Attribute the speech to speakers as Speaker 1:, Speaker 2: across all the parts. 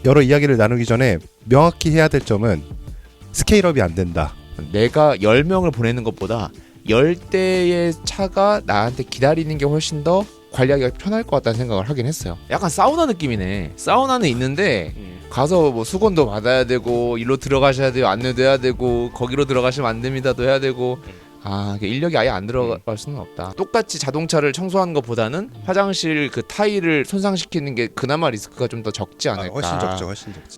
Speaker 1: 여러 이야기를 나누기 전에 명확히 해야 될 점은 스케일업이 안 된다.
Speaker 2: 내가 10명을 보내는 것보다 10대의 차가 나한테 기다리는 게 훨씬 더 관리하기가 편할 것 같다는 생각을 하긴 했어요. 약간 사우나 느낌이네. 사우나는 있는데 가서 뭐 수건도 받아야 되고 일로 들어가셔야 돼요. 안내도 해야 되고 거기로 들어가시면 안 됩니다도 해야 되고 인력이 아예 안 들어갈 수는 없다. 똑같이 자동차를 청소하는 것보다는 화장실 그 타일을 손상시키는 게 그나마 리스크가 좀 더 적지 않을까.
Speaker 1: 훨씬 적지.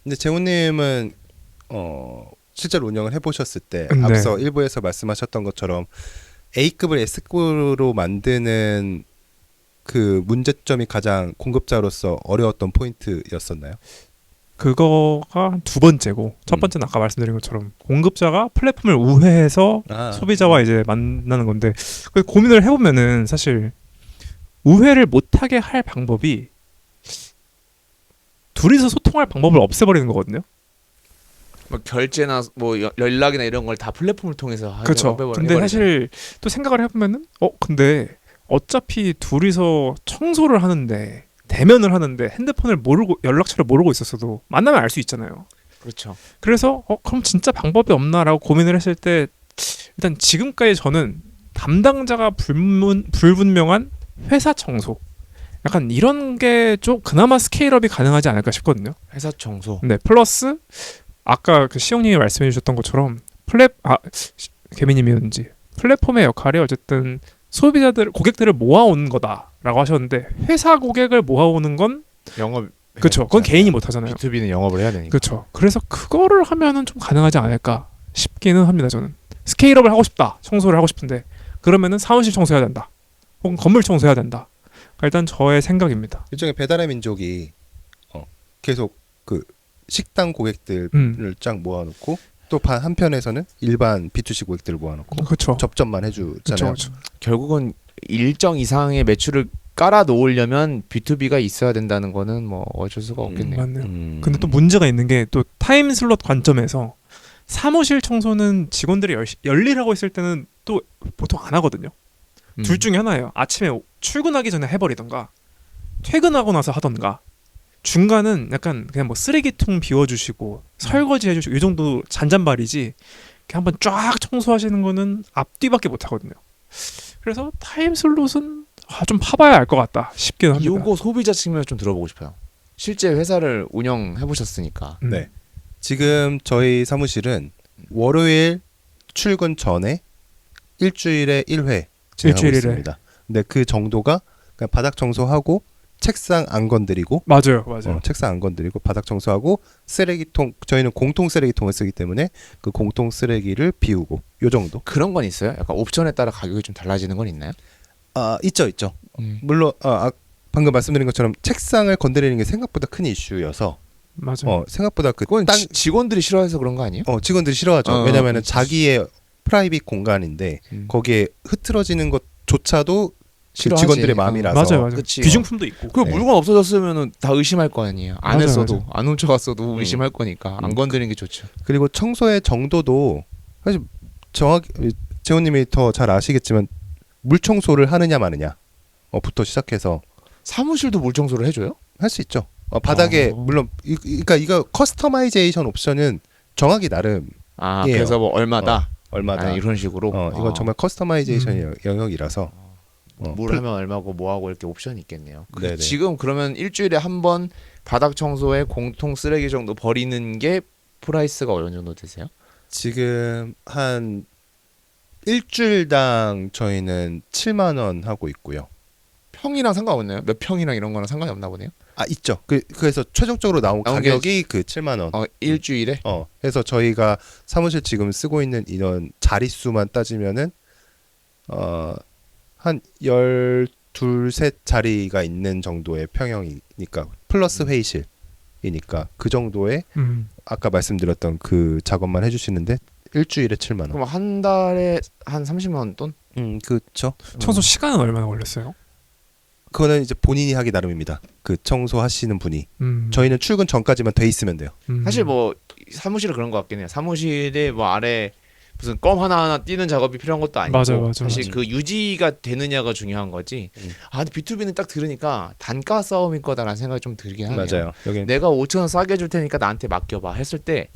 Speaker 1: 근데 재훈님은 실제로 운영을 해보셨을 때
Speaker 3: 네.
Speaker 1: 앞서 일부에서 말씀하셨던 것처럼 A급을 S급으로 만드는 그 문제점이 가장 공급자로서 어려웠던 포인트였었나요?
Speaker 3: 그거가 한 두 번째고 첫 번째는 아까 말씀드린 것처럼 공급자가 플랫폼을 우회해서 소비자와 이제 만나는 건데 그 고민을 해보면은 사실 우회를 못하게 할 방법이 둘이서 소통할 방법을 없애버리는 거거든요.
Speaker 2: 뭐 결제나 뭐 연락이나 이런 걸 다 플랫폼을 통해서
Speaker 3: 그렇죠. 근데 사실 또 생각을 해보면은 근데 어차피 둘이서 청소를 하는데 대면을 하는데 핸드폰을 모르고 연락처를 모르고 있었어도 만나면 알 수 있잖아요.
Speaker 2: 그렇죠.
Speaker 3: 그래서 그럼 진짜 방법이 없나라고 고민을 했을 때 일단 지금까지 저는 담당자가 불분명한 회사 청소 약간 이런 게 좀 그나마 스케일업이 가능하지 않을까 싶거든요.
Speaker 2: 회사 청소.
Speaker 3: 네, 플러스 아까 그 시영님이 말씀해 주셨던 것처럼 개미님이었는지 플랫폼의 역할이 어쨌든 고객들을 모아오는 거다라고 하셨는데 회사 고객을 모아오는 건
Speaker 2: 영업.
Speaker 3: 그렇죠. 그건 개인이 못 하잖아요.
Speaker 2: B2B는 영업을 해야 되니까.
Speaker 3: 그렇죠. 그래서 그거를 하면은 좀 가능하지 않을까 싶기는 합니다. 저는 스케일업을 하고 싶다, 청소를 하고 싶은데 그러면은 사무실 청소해야 된다, 혹은 건물 청소해야 된다. 일단 저의 생각입니다.
Speaker 1: 일종의 배달의 민족이 계속 그 식당 고객들을 쫙 모아놓고 또 한편에서는 일반 B2C 고객들을 모아놓고
Speaker 3: 그렇죠.
Speaker 1: 접점만 해주잖아요.
Speaker 3: 그쵸.
Speaker 2: 결국은 일정 이상의 매출을 깔아 놓으려면 B2B가 있어야 된다는 거는 뭐 어쩔 수가 없겠네요.
Speaker 3: 맞네요. 근데 또 문제가 있는 게 또 타임슬롯 관점에서 사무실 청소는 직원들이 열일하고 있을 때는 또 보통 안 하거든요. 둘 중에 하나예요. 아침에 출근하기 전에 해버리던가 퇴근하고 나서 하던가 중간은 약간 그냥 뭐 쓰레기통 비워주시고 설거지 해주시고 이 정도 잔잔바리지 그냥 한번 쫙 청소하시는 거는 앞뒤밖에 못 하거든요. 그래서 타임슬롯은 좀 파봐야 알 것 같다 싶기는 합니다.
Speaker 2: 요거 소비자 측면에서 좀 들어보고 싶어요. 실제 회사를 운영해 보셨으니까.
Speaker 1: 네. 지금 저희 사무실은 월요일 출근 전에 일주일에 1회 진행하고 있습니다. 근데 그 정도가 그냥 바닥 청소하고 책상 안 건드리고
Speaker 3: 맞아요.
Speaker 1: 책상 안 건드리고 바닥 청소하고 쓰레기통 저희는 공통 쓰레기통을 쓰기 때문에 그 공통 쓰레기를 비우고 요 정도.
Speaker 2: 그런 건 있어요? 약간 옵션에 따라 가격이 좀 달라지는 건 있나요?
Speaker 1: 있죠. 물론 방금 말씀드린 것처럼 책상을 건드리는 게 생각보다 큰 이슈여서
Speaker 3: 맞아요.
Speaker 1: 생각보다
Speaker 2: 그건 직원들이 싫어해서 그런 거 아니에요?
Speaker 1: 직원들이 싫어하죠. 왜냐면은 자기의 프라이빗 공간인데 거기에 흐트러지는 것조차도 직원들의 마음이라서.
Speaker 3: 맞아요. 귀중품도 있고.
Speaker 2: 그 물건 없어졌으면은 다 의심할 거 아니에요. 안
Speaker 3: 맞아요,
Speaker 2: 했어도
Speaker 3: 맞아요.
Speaker 2: 안 훔쳐갔어도 의심할 거니까 안 건드리는 게 좋죠.
Speaker 1: 그리고 청소의 정도도 사실 정확히 재훈님이 더 잘 아시겠지만 물 청소를 하느냐 마느냐 부터 시작해서
Speaker 2: 사무실도 물 청소를 해줘요?
Speaker 1: 할 수 있죠. 바닥에 물론 그러니까 이거 커스터마이제이션 옵션은 정하기 나름.
Speaker 2: 그래서 뭐 얼마다
Speaker 1: 이런
Speaker 2: 식으로.
Speaker 1: 이건 정말 커스터마이제이션 영역이라서.
Speaker 2: 물 하면 얼마고 뭐하고 이렇게 옵션이 있겠네요.
Speaker 1: 네네.
Speaker 2: 지금 그러면 일주일에 한 번 바닥 청소에 공통 쓰레기 정도 버리는 게 프라이스가 어느 정도 되세요?
Speaker 1: 지금 한 일주일당 저희는 7만 원 하고 있고요.
Speaker 2: 평이랑 상관없나요? 몇 평이랑 이런 거랑 상관이 없나 보네요.
Speaker 1: 있죠. 그래서 최종적으로 나온 가격이 그 7만 원.
Speaker 2: 일주일에?
Speaker 1: 해서 저희가 사무실 지금 쓰고 있는 이런 자릿수만 따지면은 한 12, 셋 자리가 있는 정도의 평형이니까 플러스 회의실이니까 그 정도의 아까 말씀드렸던 그 작업만 해주시는데 일주일에 7만 원.
Speaker 2: 그럼 한 달에 한 30만 원 돈?
Speaker 1: 그렇죠.
Speaker 3: 청소 시간은 얼마나 걸렸어요?
Speaker 1: 그거는 이제 본인이 하기 나름입니다. 그 청소하시는 분이. 저희는 출근 전까지만 돼 있으면 돼요.
Speaker 2: 사실 뭐 사무실은 그런 것 같긴 해요. 사무실에 뭐 아래 무슨 껌 하나하나 띄는 작업이 필요한 것도 아니고
Speaker 3: 맞아.
Speaker 2: 사실 그 유지가 되느냐가 중요한 거지. 근데 B2B는 딱 들으니까 단가 싸움일 거다라는 생각이 좀 들긴 하네요.
Speaker 1: 맞아요. 여기
Speaker 2: 내가 5,000원 싸게 줄 테니까 나한테 맡겨봐 했을 때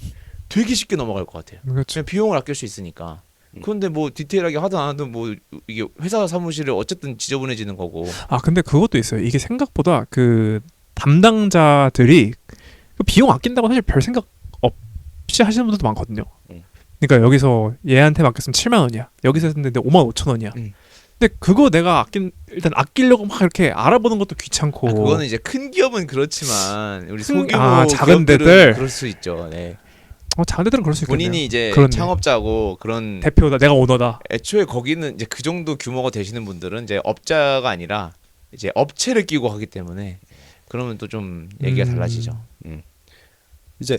Speaker 2: 되게 쉽게 넘어갈 것 같아요.
Speaker 3: 그렇죠.
Speaker 2: 그냥 비용을 아낄 수 있으니까. 그런데 뭐 디테일하게 하든 안 하든 뭐 이게 회사 사무실을 어쨌든 지저분해지는 거고.
Speaker 3: 근데 그것도 있어요. 이게 생각보다 그 담당자들이 그 비용 아낀다고 사실 별 생각 없이 하시는 분들도 많거든요. 그러니까 여기서 얘한테 맡겼으면 7만 원이야. 여기서 했는데 5만 5천 원이야. 근데 그거 내가 일단 아끼려고 막 이렇게 알아보는 것도 귀찮고.
Speaker 2: 그거는 이제 큰 기업은 그렇지만 우리 소규모
Speaker 3: 작은
Speaker 2: 기업들은
Speaker 3: 데들
Speaker 2: 그럴 수 있죠. 네.
Speaker 3: 작은 데들은 그럴 수 있겠네요.
Speaker 2: 본인이 이제
Speaker 3: 그렇네.
Speaker 2: 창업자고 그런
Speaker 3: 대표다, 내가 오너다.
Speaker 2: 애초에 거기는 이제 그 정도 규모가 되시는 분들은 이제 업자가 아니라 이제 업체를 끼고 하기 때문에 그러면 또 좀 얘기가 달라지죠.
Speaker 1: 이제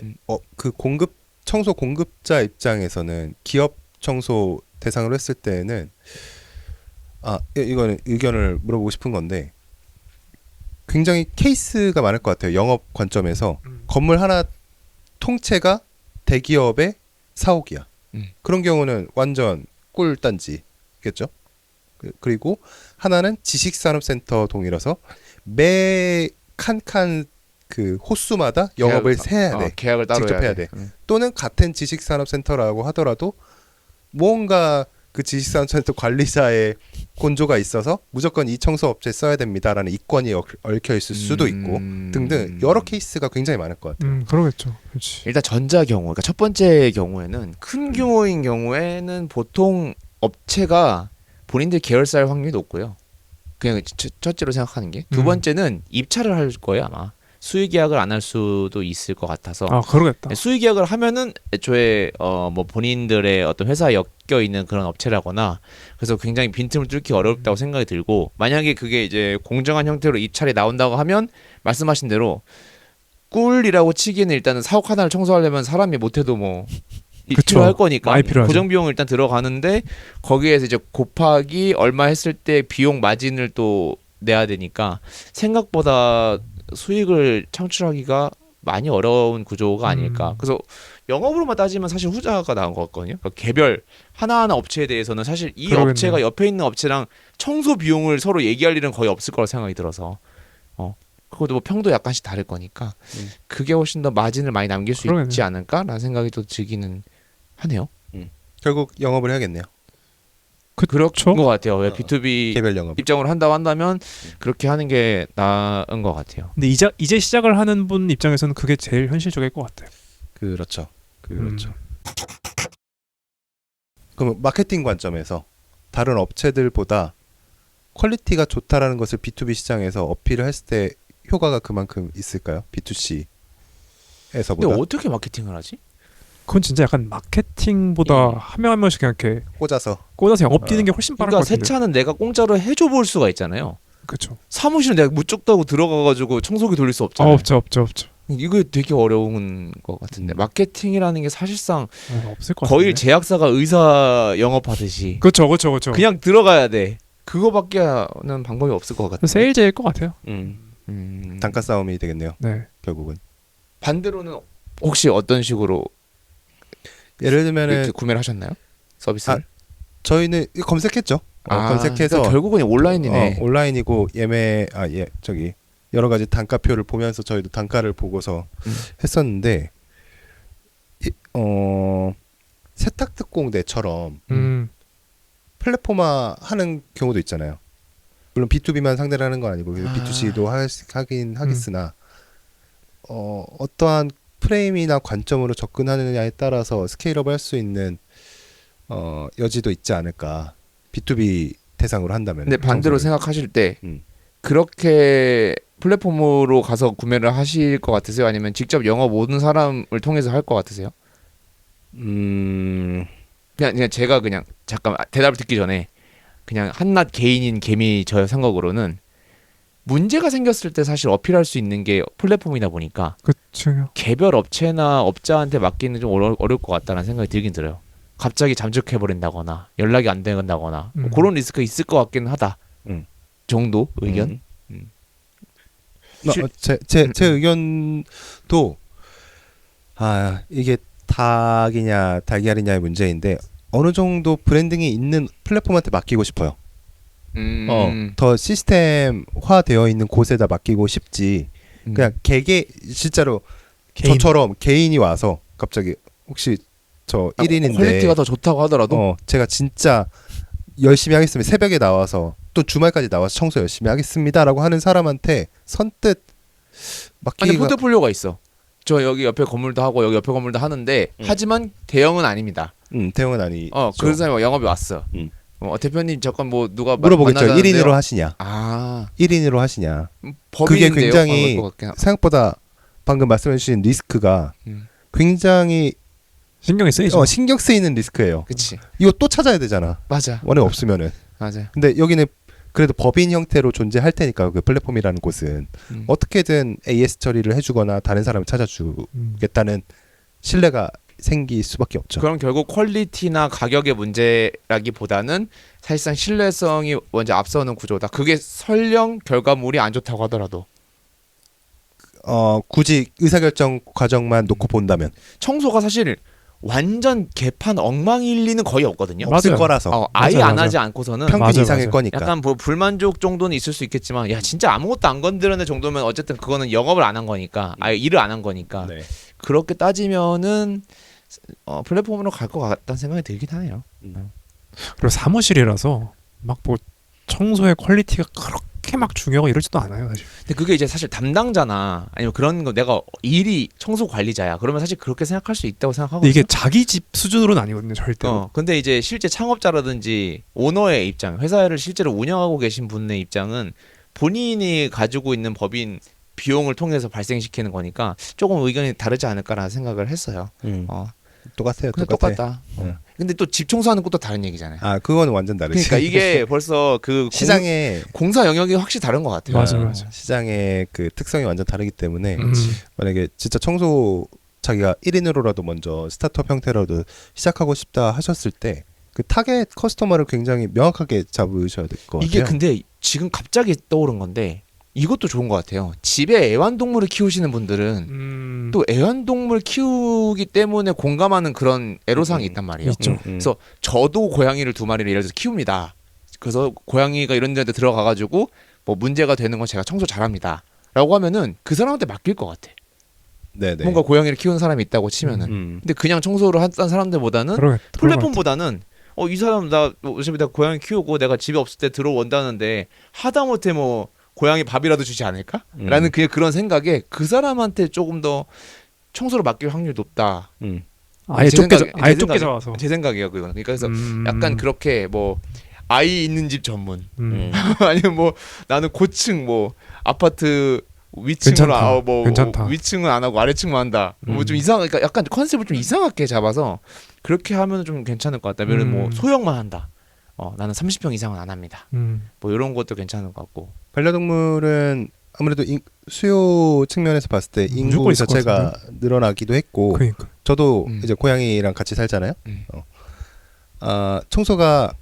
Speaker 1: 그 청소 공급자 입장에서는 기업 청소 대상으로 했을 때는 이거는 의견을 물어보고 싶은 건데 굉장히 케이스가 많을 것 같아요. 영업 관점에서 건물 하나 통째가 대기업의 사옥이야. 그런 경우는 완전 꿀단지겠죠. 그리고 하나는 지식산업센터 동이라서 매 칸칸 그 호수마다 영업을 해야 돼.
Speaker 2: 계약을 따로
Speaker 1: 직접 해야 돼. 또는 같은 지식산업센터라고 하더라도 뭔가 그 지식산업센터 관리자의 곤조가 있어서 무조건 이 청소업체 써야 됩니다라는 이권이 얽혀 있을 수도 있고 등등 여러 케이스가 굉장히 많을 것 같아요.
Speaker 3: 그러겠죠. 그렇지.
Speaker 2: 일단 전자 경우, 그러니까 첫 번째 경우에는 큰 규모인 경우에는 보통 업체가 본인들 계열사일 확률이 높고요. 그냥 첫째로 생각하는 게. 두 번째는 입찰을 할 거예요 아마. 수의 계약을 안 할 수도 있을 것 같아서.
Speaker 3: 그러겠다.
Speaker 2: 수의 계약을 하면은 애초에 뭐 본인들의 어떤 회사에 엮여 있는 그런 업체라거나 그래서 굉장히 빈틈을 뚫기 어렵다고 생각이 들고 만약에 그게 이제 공정한 형태로 입찰이 나온다고 하면 말씀하신 대로 꿀이라고 치기에는 일단은 사옥 하나를 청소하려면 사람이 못해도 뭐 필요할 거니까
Speaker 3: 많이 필요하죠.
Speaker 2: 고정 비용을 일단 들어가는데 거기에서 이제 곱하기 얼마 했을 때 비용 마진을 또 내야 되니까 생각보다 수익을 창출하기가 많이 어려운 구조가 아닐까. 그래서 영업으로만 따지면 사실 후자가 나은 것 같거든요. 그러니까 개별 하나하나 업체에 대해서는 사실 이
Speaker 3: 그러겠네요.
Speaker 2: 업체가 옆에 있는 업체랑 청소 비용을 서로 얘기할 일은 거의 없을 거라 생각이 들어서 그것도 뭐 평도 약간씩 다를 거니까 그게 훨씬 더 마진을 많이 남길 수
Speaker 3: 그러겠네.
Speaker 2: 있지 않을까라는 생각이 또 들기는 하네요.
Speaker 1: 결국 영업을 해야겠네요.
Speaker 2: 그런 것 같아요. 왜 B2B
Speaker 1: 개별 영업.
Speaker 2: 입장으로 한다고 한다면 그렇게 하는 게 나은 것 같아요.
Speaker 3: 근데 이제 시작을 하는 분 입장에서는 그게 제일 현실적일 것 같아요.
Speaker 1: 그렇죠. 그럼 마케팅 관점에서 다른 업체들보다 퀄리티가 좋다라는 것을 B2B 시장에서 어필을 했을 때 효과가 그만큼 있을까요? B2C에서보다.
Speaker 2: 근데 어떻게 마케팅을 하지?
Speaker 3: 그건 진짜 약간 마케팅보다 한 명 한 명씩 그냥 이렇게
Speaker 1: 꽂아서
Speaker 3: 영업 뛰는 게 훨씬 빠를 것
Speaker 2: 그러니까
Speaker 3: 같은데.
Speaker 2: 세차는 내가 공짜로 해줘 볼 수가 있잖아요.
Speaker 3: 그렇죠.
Speaker 2: 사무실은 내가 무쪽다고 들어가가지고 청소기 돌릴 수 없잖아요.
Speaker 3: 없죠.
Speaker 2: 이거 되게 어려운 것 같은데 마케팅이라는 게 사실상
Speaker 3: 없을 것
Speaker 2: 거의
Speaker 3: 같은데.
Speaker 2: 제약사가 의사 영업하듯이
Speaker 3: 그렇죠.
Speaker 2: 그냥 들어가야 돼. 그거밖에는 방법이 없을 것 같아요.
Speaker 3: 세일즈일 것 같아요.
Speaker 1: 단가 싸움이 되겠네요.
Speaker 3: 네.
Speaker 1: 결국은.
Speaker 2: 반대로는 혹시 어떤 식으로
Speaker 1: 예를 들면은
Speaker 2: 이렇게 구매를 하셨나요? 서비스를?
Speaker 1: 저희는 검색했죠. 검색해서
Speaker 2: 그러니까 결국은 온라인이네.
Speaker 1: 온라인이고 저기 여러 가지 단가표를 보면서 저희도 단가를 보고서 했었는데 세탁특공대처럼 플랫폼화 하는 경우도 있잖아요. 물론 B2B만 상대를 하는 건 아니고 B2C도 하긴 하겠으나 어떠한 프레임이나 관점으로 접근하느냐에 따라서 스케일업을 할 수 있는 여지도 있지 않을까. B2B 대상으로 한다면.
Speaker 2: 근데 반대로
Speaker 1: 평소에.
Speaker 2: 생각하실 때
Speaker 1: 음.
Speaker 2: 그렇게 플랫폼으로 가서 구매를 하실 것 같으세요? 아니면 직접 영업 오는 사람을 통해서 할 것 같으세요? 그냥 제가 그냥 잠깐 대답을 듣기 전에 그냥 한낱 개인인 개미 저의 생각으로는 문제가 생겼을 때 사실 어필할 수 있는 게 플랫폼이다 보니까
Speaker 3: 그렇죠.
Speaker 2: 개별 업체나 업자한테 맡기는 좀 어려울 것 같다는 생각이 들긴 들어요. 갑자기 잠적해버린다거나 연락이 안 된다거나 뭐 그런 리스크가 있을 것 같긴 하다 정도 의견.
Speaker 1: 제 의견도 이게 닭이냐 달걀이냐의 문제인데 어느 정도 브랜딩이 있는 플랫폼한테 맡기고 싶어요. 더 시스템화되어 있는 곳에다 맡기고 싶지. 그냥 실제로
Speaker 3: 개인.
Speaker 1: 저처럼 개인이 와서 갑자기 혹시 저 1인인데
Speaker 2: 퀄리티가 더 좋다고 하더라도
Speaker 1: 제가 진짜 열심히 하겠습니다. 새벽에 나와서 또 주말까지 나와서 청소 열심히 하겠습니다라고 하는 사람한테 선뜻
Speaker 2: 아니
Speaker 1: 맡기기가
Speaker 2: 포트폴리오가 있어. 저 여기 옆에 건물도 하고 여기 옆에 건물도 하는데 하지만 대형은 아닙니다.
Speaker 1: 대형은 아니.
Speaker 2: 그 사람이 영업이 왔어.
Speaker 1: 음.
Speaker 2: 대표님 잠깐 뭐 누가
Speaker 1: 물어보겠죠.
Speaker 2: 만나자는데요?
Speaker 1: 1인으로 하시냐?
Speaker 2: 아
Speaker 1: 1인으로 하시냐?
Speaker 2: 법인인데요?
Speaker 1: 그게 굉장히
Speaker 2: 그럴 것 같긴 하고.
Speaker 1: 생각보다 방금 말씀해주신 리스크가
Speaker 2: 음.
Speaker 1: 굉장히
Speaker 3: 신경이 쓰이죠.
Speaker 1: 신경 쓰이는 리스크예요.
Speaker 2: 그치
Speaker 1: 이거 또 찾아야 되잖아.
Speaker 2: 맞아
Speaker 1: 원래 없으면은.
Speaker 2: 맞아.
Speaker 1: 근데 여기는 그래도 법인 형태로 존재할 테니까 그 플랫폼이라는 곳은 어떻게든 AS 처리를 해주거나 다른 사람을 찾아주겠다는 신뢰가 생길 수밖에 없죠.
Speaker 2: 그럼 결국 퀄리티나 가격의 문제라기보다는 사실상 신뢰성이 먼저 앞서는 구조다. 그게 설령 결과물이 안 좋다고 하더라도
Speaker 1: 굳이 의사결정 과정만 놓고 본다면
Speaker 2: 청소가 사실 완전 개판 엉망일리는 거의 없거든요.
Speaker 3: 맞아요.
Speaker 1: 없을 거라서
Speaker 2: 아예
Speaker 3: 맞아요,
Speaker 2: 안
Speaker 3: 맞아요.
Speaker 2: 하지 않고서는
Speaker 1: 평균
Speaker 3: 맞아요,
Speaker 1: 이상일
Speaker 3: 맞아요.
Speaker 1: 거니까.
Speaker 2: 약간 뭐 불만족 정도는 있을 수 있겠지만 야 진짜 아무것도 안 건드렸네 정도면 어쨌든 그거는 영업을 안 한 거니까 아예 일을 안 한 거니까
Speaker 1: 네.
Speaker 2: 그렇게 따지면은 플랫폼으로 갈 것 같다는 생각이 들긴 하네요.
Speaker 3: 그리고 사무실이라서 막 뭐 청소의 퀄리티가 그렇게 막 중요하고 이러지도 않아요, 사실.
Speaker 2: 근데 그게 이제 사실 담당자나 아니면 그런 거 내가 일이 청소 관리자야 그러면 사실 그렇게 생각할 수 있다고 생각하고
Speaker 3: 근데 이게 자기 집 수준으로는 아니거든요, 절대로.
Speaker 2: 근데 이제 실제 창업자라든지 오너의 입장, 회사를 실제로 운영하고 계신 분의 입장은 본인이 가지고 있는 법인 비용을 통해서 발생시키는 거니까 조금 의견이 다르지 않을까라는 생각을 했어요.
Speaker 1: 똑같아요.
Speaker 2: 근데
Speaker 1: 똑같아.
Speaker 2: 똑같다.
Speaker 1: 네.
Speaker 2: 근데 또 집 청소하는 것도 다른 얘기잖아요.
Speaker 1: 그거는 완전 다르지.
Speaker 2: 그러니까 이게 벌써 그
Speaker 1: 시장의
Speaker 2: 공사 영역이 확실히 다른 것 같아요.
Speaker 3: 맞아요.
Speaker 1: 시장의 그 특성이 완전 다르기 때문에
Speaker 3: 음.
Speaker 1: 만약에 진짜 청소 자기가 1인으로라도 먼저 스타트업 형태로도 시작하고 싶다 하셨을 때 그 타겟 커스터머를 굉장히 명확하게 잡으셔야 될 것 같아요.
Speaker 2: 이게 근데 지금 갑자기 떠오른 건데 이것도 좋은 것 같아요. 집에 애완동물을 키우시는 분들은 또 애완동물 키우기 때문에 공감하는 그런 애로사항이 있단 말이에요.
Speaker 3: 있죠.
Speaker 2: 그래서 저도 고양이를 2마리를 예를 들어서 키웁니다. 그래서 고양이가 이런 데 들어가가지고 뭐 문제가 되는 건 제가 청소 잘합니다. 라고 하면은 그 사람한테 맡길 것 같아.
Speaker 1: 네네.
Speaker 2: 뭔가 고양이를 키우는 사람이 있다고 치면은. 근데 그냥 청소를 했던 사람들보다는 플랫폼보다는 이 사람 나 어차피 나 고양이 키우고 내가 집에 없을 때 들어온다는데 하다못해 뭐 고양이 밥이라도 주지 않을까? 라는 그런 생각에 그 사람한테 조금 더 청소를 맡길 확률이 높다.
Speaker 3: 아예
Speaker 2: 제
Speaker 3: 좁게
Speaker 2: 생각-
Speaker 3: 아예
Speaker 2: 제
Speaker 3: 좁게
Speaker 2: 생각에-
Speaker 3: 잡아서.
Speaker 2: 제 생각이에요 그거는. 그러니까 그래서 약간 그렇게 뭐 아이 있는 집 전문 아니면 뭐 나는 고층 뭐 아파트 위층으로
Speaker 3: 괜찮다.
Speaker 2: 뭐
Speaker 3: 괜찮다.
Speaker 2: 위층은 안 하고 아래층만 한다. 뭐 좀 이상 그러니까 약간 컨셉을 좀 이상하게 잡아서 그렇게 하면 좀 괜찮을 것 같다. 뭐 소형만 한다. 나는 30평 이상은 안 합니다. 뭐 이런 것도 괜찮을 것 같고.
Speaker 1: 반려동물은 아무래도 수요 측면에서 봤을 때 인구
Speaker 3: 무조건 있을 것
Speaker 1: 자체가 늘어나기도 했고
Speaker 3: 그러니까.
Speaker 1: 저도 이제 고양이랑 같이 살잖아요.
Speaker 2: 음.
Speaker 1: 청소가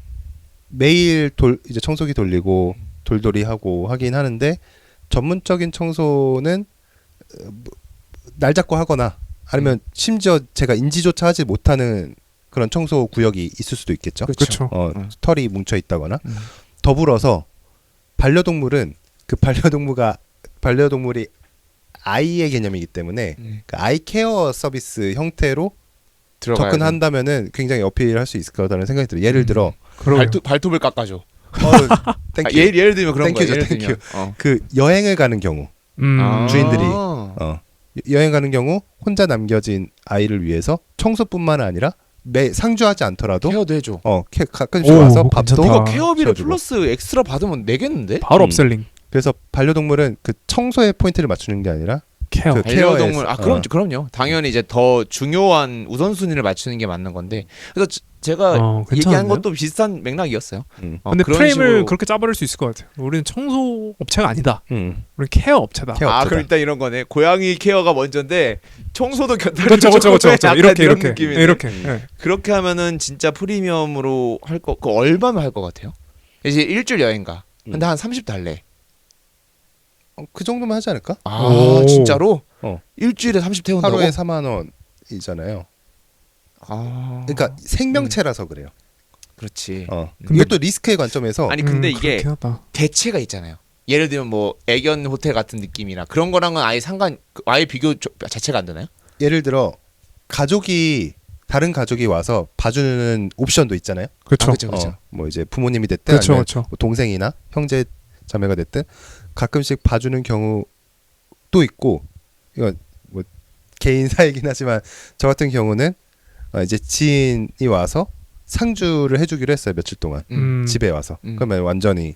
Speaker 1: 매일 이제 청소기 돌리고 돌돌이 하고 하긴 하는데 전문적인 청소는 날 잡고 하거나 아니면 심지어 제가 인지조차 하지 못하는 그런 청소 구역이 있을 수도 있겠죠.
Speaker 3: 그렇죠.
Speaker 1: 털이 뭉쳐 있다거나 더불어서 반려동물은 그 반려동물이 아이의 개념이기 때문에 그 아이 케어 서비스 형태로
Speaker 2: 들어가야
Speaker 1: 접근한다면은 굉장히 어필할 수 있을 거라는 생각이 들어요. 예를 들어
Speaker 2: 발톱을 깎아줘.
Speaker 1: 땡큐.
Speaker 2: 예를 들면 그런
Speaker 1: 땡큐죠,
Speaker 2: 거예요.
Speaker 1: 땡큐. 그 여행을 가는 경우 주인들이 여행 가는 경우 혼자 남겨진 아이를 위해서 청소뿐만 아니라 매 상주하지 않더라도
Speaker 2: 케어도 해줘.
Speaker 1: 가끔씩 와서 밥도
Speaker 3: 괜찮다.
Speaker 2: 이거 케어비를
Speaker 1: 채워주고.
Speaker 2: 플러스 엑스트라 받으면 내겠는데?
Speaker 3: 바로 업셀링.
Speaker 1: 그래서 반려동물은 그 청소에 포인트를 맞추는 게 아니라
Speaker 3: 케어.
Speaker 1: 그
Speaker 2: 반려동물
Speaker 1: 케어에서,
Speaker 2: 그럼요. 당연히 이제 더 중요한 우선순위를 맞추는 게 맞는 건데. 그래서 제가 얘기한
Speaker 3: 괜찮은데요?
Speaker 2: 것도 비슷한 맥락이었어요.
Speaker 3: 근데
Speaker 2: 그런
Speaker 3: 프레임을
Speaker 2: 식으로.
Speaker 3: 그렇게 짜버릴 수 있을 것 같아요. 우리는 청소 업체가 아니다. 우리는 케어 업체다.
Speaker 1: 케어 업체다.
Speaker 2: 그럼 일단 이런 거네. 고양이 케어가 먼저인데 청소도
Speaker 3: 그렇죠, 그렇죠. 이렇게.
Speaker 2: 느낌이네.
Speaker 3: 이렇게. 네.
Speaker 2: 그렇게 하면은 진짜 프리미엄으로 할 거. 그 얼마면 할 것 같아요? 이제 일주일 여행 가. 근데 한 30달래.
Speaker 1: 그 정도면 하지 않을까?
Speaker 2: 아 진짜로?
Speaker 1: 어.
Speaker 2: 일주일에 30 태운다고?
Speaker 1: 하루에 4만 원이잖아요. 그러니까 생명체라서 그래요.
Speaker 2: 그렇지.
Speaker 1: 이것도 리스크의 관점에서
Speaker 2: 아니 근데 이게
Speaker 3: 그렇긴 하다.
Speaker 2: 대체가 있잖아요. 예를 들면 뭐 애견 호텔 같은 느낌이나 그런 거랑은 아예 비교 자체가 안 되나요?
Speaker 1: 예를 들어 다른 가족이 와서 봐주는 옵션도 있잖아요.
Speaker 3: 그렇죠.
Speaker 2: 그렇죠.
Speaker 1: 뭐 이제 부모님이 됐든
Speaker 3: 그렇죠,
Speaker 1: 아니면
Speaker 3: 그렇죠.
Speaker 1: 뭐 동생이나 형제 자매가 됐든 가끔씩 봐주는 경우도 있고, 이건 뭐 개인 사이긴 하지만 저 같은 경우는 이제 지인이 와서 상주를 해주기로 했어요. 며칠 동안 집에 와서. 그러면 완전히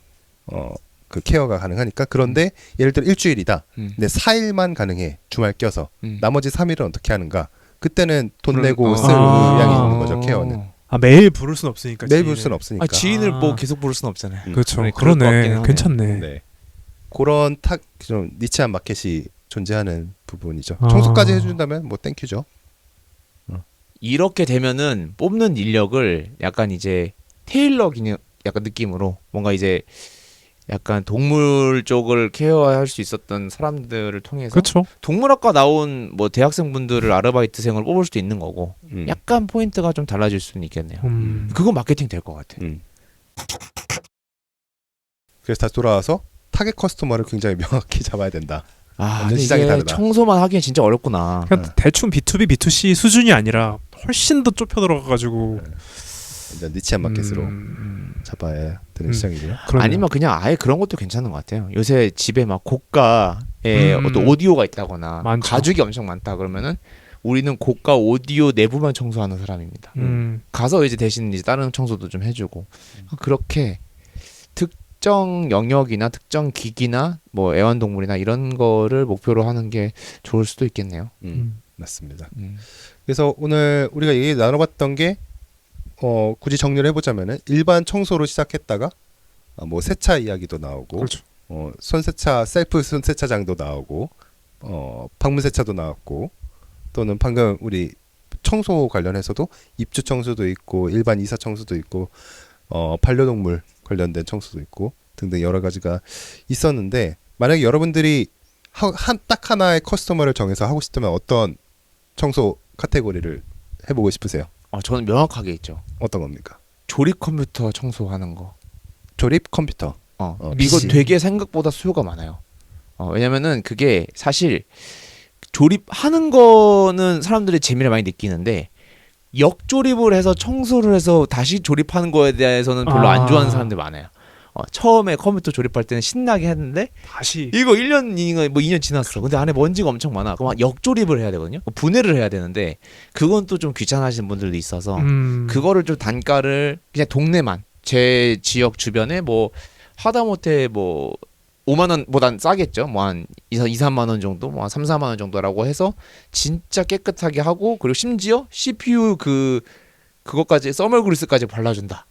Speaker 1: 그 케어가 가능하니까. 그런데 예를 들어 일주일이다. 근데 4일만 가능해. 주말 껴서. 나머지 3일은 어떻게 하는가? 그때는 돈 내고 쓸 의향이 있는 거죠. 케어는.
Speaker 3: 매일 부를 순 없으니까.
Speaker 1: 매일 부를 수는 없으니까.
Speaker 2: 지인을 뭐 계속 부를 수는 없잖아요.
Speaker 3: 그렇죠.
Speaker 2: 그럴 것 같긴
Speaker 3: 그러네.
Speaker 2: 하네.
Speaker 3: 괜찮네.
Speaker 1: 네. 그런 좀 니치한 마켓이 존재하는 부분이죠. 청소까지 해준다면 뭐 땡큐죠.
Speaker 2: 이렇게 되면은 뽑는 인력을 약간 이제 테일러 기능 약간 느낌으로 뭔가 이제 약간 동물 쪽을 케어할 수 있었던 사람들을 통해서
Speaker 3: 그렇죠.
Speaker 2: 동물학과 나온 뭐 대학생분들을 아르바이트생을 뽑을 수도 있는 거고 약간 포인트가 좀 달라질 수는 있겠네요. 그거 마케팅 될 것 같아.
Speaker 1: 그래서 다시 돌아와서 타겟 커스터머를 굉장히 명확히 잡아야 된다.
Speaker 2: 근데
Speaker 1: 완전 시장이
Speaker 2: 이게
Speaker 1: 다르다.
Speaker 2: 청소만 하기엔 진짜 어렵구나.
Speaker 3: 그냥 대충 B2B, B2C 수준이 아니라 훨씬 더 좁혀 들어가가지고
Speaker 1: 완전 니치한 마켓으로 잡아야 되는 시장이고요.
Speaker 3: 그러네요.
Speaker 2: 아니면 그냥 아예 그런 것도 괜찮은 것 같아요. 요새 집에 막 고가의 어떤 오디오가 있다거나
Speaker 3: 많죠.
Speaker 2: 가죽이 엄청 많다 그러면은 우리는 고가 오디오 내부만 청소하는 사람입니다. 가서 이제 대신 이제 다른 청소도 좀 해주고 그렇게 특정 영역이나 특정 기기나 뭐 애완동물이나 이런 거를 목표로 하는 게 좋을 수도 있겠네요.
Speaker 1: 맞습니다. 그래서 오늘 우리가 얘기 나눠봤던 게 굳이 정리를 해보자면은 일반 청소로 시작했다가 뭐 세차 이야기도 나오고,
Speaker 3: 그렇죠.
Speaker 1: 손세차 셀프 손세차장도 나오고, 방문 세차도 나왔고, 또는 방금 우리 청소 관련해서도 입주 청소도 있고 일반 이사 청소도 있고 반려동물 관련된 청소도 있고 등등 여러 가지가 있었는데, 만약에 여러분들이 딱 하나의 커스터머를 정해서 하고 싶다면 어떤 청소 카테고리를 해보고 싶으세요?
Speaker 2: 저는 명확하게 있죠.
Speaker 1: 어떤 겁니까?
Speaker 2: 조립 컴퓨터 청소하는 거.
Speaker 1: 조립 컴퓨터.
Speaker 2: 이거
Speaker 1: PC.
Speaker 2: 되게 생각보다 수요가 많아요. 왜냐면은 그게 사실 조립하는 거는 사람들이 재미를 많이 느끼는데 역조립을 해서 청소를 해서 다시 조립하는 거에 대해서는 별로 안 좋아하는 사람들이 많아요. 처음에 컴퓨터 조립할 때는 신나게 했는데
Speaker 3: 다시
Speaker 2: 이거 1년 뭐 2년 지났어. 근데 안에 먼지가 엄청 많아. 그럼 역조립을 해야 되거든요. 분해를 해야 되는데 그건 또 좀 귀찮아하시는 분들도 있어서 그거를 좀 단가를 그냥 동네만 제 지역 주변에 뭐 하다못해 뭐 5만 원보단 싸겠죠. 뭐 한 2, 3만 원 정도, 뭐 한 3, 4만 원 정도라고 해서 진짜 깨끗하게 하고 그리고 심지어 CPU 그것까지 써멀 그리스까지 발라준다.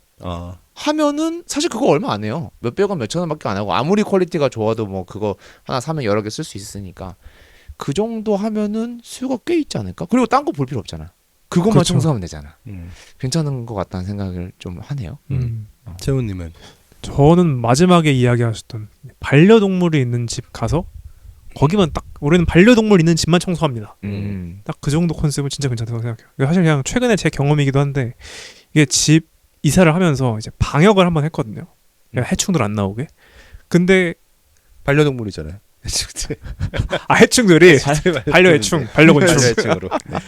Speaker 2: 하면은 사실 그거 얼마 안 해요. 몇백 원, 몇천 원밖에 안 하고 아무리 퀄리티가 좋아도 뭐 그거 하나 사면 여러 개 쓸 수 있으니까 그 정도 하면은 수요가 꽤 있지 않을까? 그리고 딴 거 볼 필요 없잖아. 그것만
Speaker 3: 그렇죠.
Speaker 2: 청소하면 되잖아. 괜찮은 것 같다는 생각을 좀 하네요.
Speaker 1: 재훈님은?
Speaker 3: 저는 마지막에 이야기하셨던 반려동물이 있는 집 가서 거기만 딱 우리는 반려동물 있는 집만 청소합니다. 딱 그 정도 컨셉은 진짜 괜찮다고 생각해요. 사실 그냥 최근에 제 경험이기도 한데 이게 집 이사를 하면서 이제 방역을 한번 했거든요. 해충들 안 나오게. 근데
Speaker 1: 반려동물이잖아요.
Speaker 3: 해충들이 반려해충, 반려곤충.
Speaker 1: 반려해충으로. 네.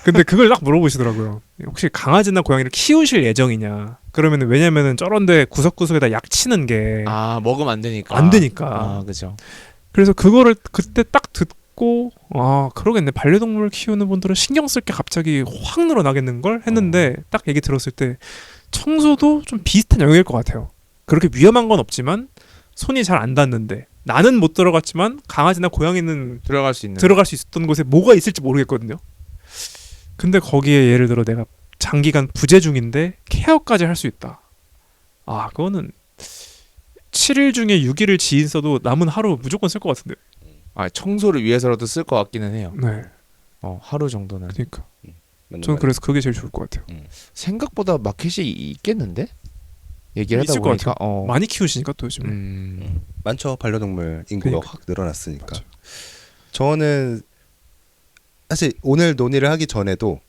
Speaker 3: 근데 그걸 딱 물어보시더라고요. 혹시 강아지나 고양이를 키우실 예정이냐? 그러면은 왜냐면은 저런데 구석구석에다 약 치는 게
Speaker 2: 먹으면 안 되니까.
Speaker 3: 안 되니까.
Speaker 2: 그죠.
Speaker 3: 그래서 그거를 그때 딱 듣고 그러겠네. 반려동물 키우는 분들은 신경 쓸 게 갑자기 확 늘어나겠는 걸 했는데 딱 얘기 들었을 때 청소도 좀 비슷한 영역일 것 같아요. 그렇게 위험한 건 없지만 손이 잘 안 닿는데 나는 못 들어갔지만 강아지나 고양이는
Speaker 2: 들어갈 수
Speaker 3: 있었던 곳에 뭐가 있을지 모르겠거든요. 근데 거기에 예를 들어 내가 장기간 부재 중인데 케어까지 할 수 있다. 그거는 7일 중에 6일을 지인 써도 남은 하루 무조건 쓸 것 같은데.
Speaker 2: 청소를 위해서라도 쓸 것 같기는 해요.
Speaker 3: 네.
Speaker 2: 하루 정도는.
Speaker 3: 그러니까. 저는 그래서 그게 제일 좋을 것 같아요.
Speaker 2: 생각보다 마켓이 있겠는데? 얘기를 하다
Speaker 3: 있을 것
Speaker 2: 보니까
Speaker 3: 같아요. 많이 키우시니까 또 요즘.
Speaker 1: 많죠. 반려동물 인구가
Speaker 3: 그러니까.
Speaker 1: 확 늘어났으니까.
Speaker 3: 맞아.
Speaker 1: 저는 사실 오늘 논의를 하기 전에도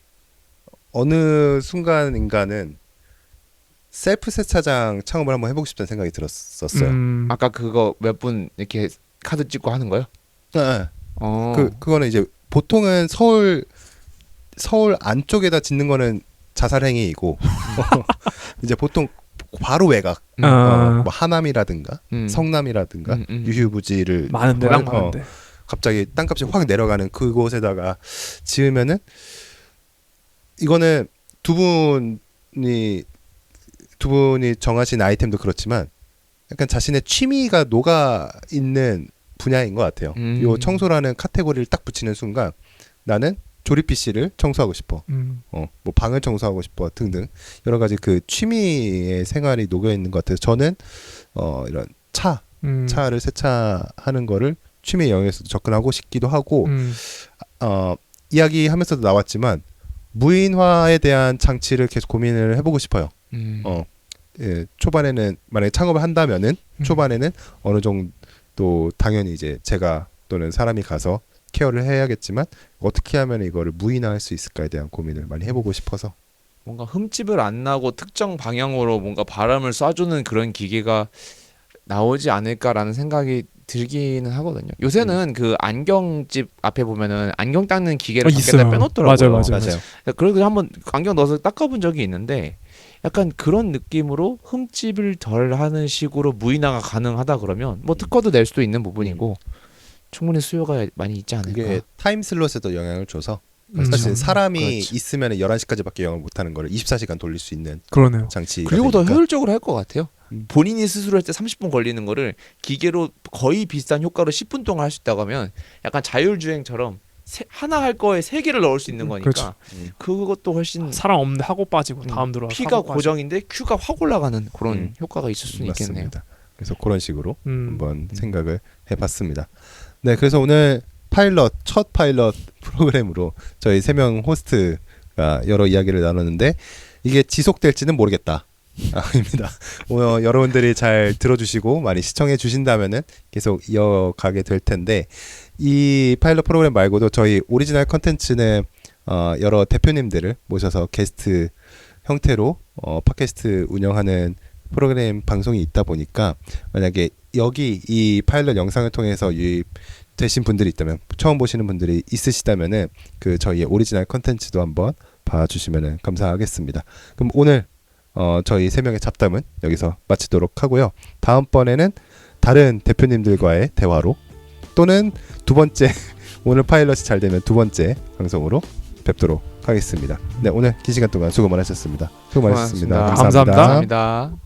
Speaker 1: 어느 순간인가는 셀프 세차장 창업을 한번 해보고 싶다는 생각이 들었었어요.
Speaker 2: 아까 그거 몇 분 이렇게 카드 찍고 하는 거요?
Speaker 1: 네.
Speaker 2: 어.
Speaker 1: 그거는 이제 보통은 서울 안쪽에다 짓는 거는 자살행위이고 이제 보통 바로 외곽 뭐 하남이라든가 성남이라든가 유휴부지를
Speaker 3: 많은 데랑 많은데
Speaker 1: 갑자기 땅값이 확 내려가는 그곳에다가 지으면은 이거는 두 분이 정하신 아이템도 그렇지만 약간 자신의 취미가 녹아 있는 분야인 것 같아요. 요 청소라는 카테고리를 딱 붙이는 순간 나는 조립 PC를 청소하고 싶어. 뭐 방을 청소하고 싶어 등등 여러 가지 그 취미의 생활이 녹여 있는 것 같아서 저는 이런 차를 세차하는 거를 취미 영역에서도 접근하고 싶기도 하고 이야기하면서도 나왔지만 무인화에 대한 장치를 계속 고민을 해보고 싶어요. 예, 초반에는 만약에 창업을 한다면은 초반에는 어느 정도 당연히 이제 제가 또는 사람이 가서 케어를 해야겠지만 어떻게 하면 이거를 무인화할 수 있을까에 대한 고민을 많이 해보고 싶어서
Speaker 2: 뭔가 흠집을 안 나고 특정 방향으로 뭔가 바람을 쏴주는 그런 기계가 나오지 않을까라는 생각이 들기는 하거든요. 요새는 그 안경집 앞에 보면은 안경 닦는 기계를 밖에다 빼놓더라고요.
Speaker 3: 맞아요.
Speaker 2: 그래서 한번 안경 넣어서 닦아본 적이 있는데 약간 그런 느낌으로 흠집을 덜 하는 식으로 무인화가 가능하다 그러면 뭐 특허도 낼 수도 있는 부분이고 충분히 수요가 많이 있지 않을까.
Speaker 1: 그게 타임슬롯에도 영향을 줘서
Speaker 3: 그렇죠.
Speaker 1: 사실 사람이
Speaker 2: 그렇지.
Speaker 1: 있으면 11시까지밖에 영업 못하는 거를 24시간 돌릴 수 있는
Speaker 3: 그러네요.
Speaker 1: 장치
Speaker 2: 그리고 더 효율적으로 할 것 같아요.
Speaker 1: 음.
Speaker 2: 본인이 스스로 할 때 30분 걸리는 거를 기계로 거의 비슷한 효과로 10분 동안 할 수 있다고 하면 약간 자율주행처럼 하나 할 거에 3개를 넣을 수 있는 거니까
Speaker 3: 그렇죠.
Speaker 2: 그것도 훨씬
Speaker 3: 사람 없는데 하고 빠지고 다음 들어와
Speaker 2: P가 고정인데 Q가 확 올라가는 그런
Speaker 1: 음.
Speaker 2: 효과가 있을 수는 있겠네요.
Speaker 1: 맞습니다. 그래서 그런 식으로 한번
Speaker 3: 음.
Speaker 1: 생각을 해봤습니다. 네, 그래서 오늘 첫 파일럿 프로그램으로 저희 3명 호스트가 여러 이야기를 나눴는데 이게 지속될지는 모르겠다. 입니다. 여러분들이 잘 들어주시고 많이 시청해 주신다면은 계속 이어가게 될 텐데 이 파일럿 프로그램 말고도 저희 오리지널 컨텐츠는 여러 대표님들을 모셔서 게스트 형태로 팟캐스트 운영하는 프로그램 방송이 있다 보니까 만약에 여기 이 파일럿 영상을 통해서 유입되신 분들이 있다면 처음 보시는 분들이 있으시다면은 그 저희의 오리지널 컨텐츠도 한번 봐주시면 감사하겠습니다. 그럼 오늘 저희 3명의 잡담은 여기서 마치도록 하고요. 다음번에는 다른 대표님들과의 대화로 또는 두 번째 오늘 파일럿이 잘 되면 두 번째 방송으로 뵙도록 하겠습니다. 네, 오늘 긴 시간 동안 수고 많으셨습니다. 수고 많으셨습니다.
Speaker 3: 감사합니다.
Speaker 2: 감사합니다.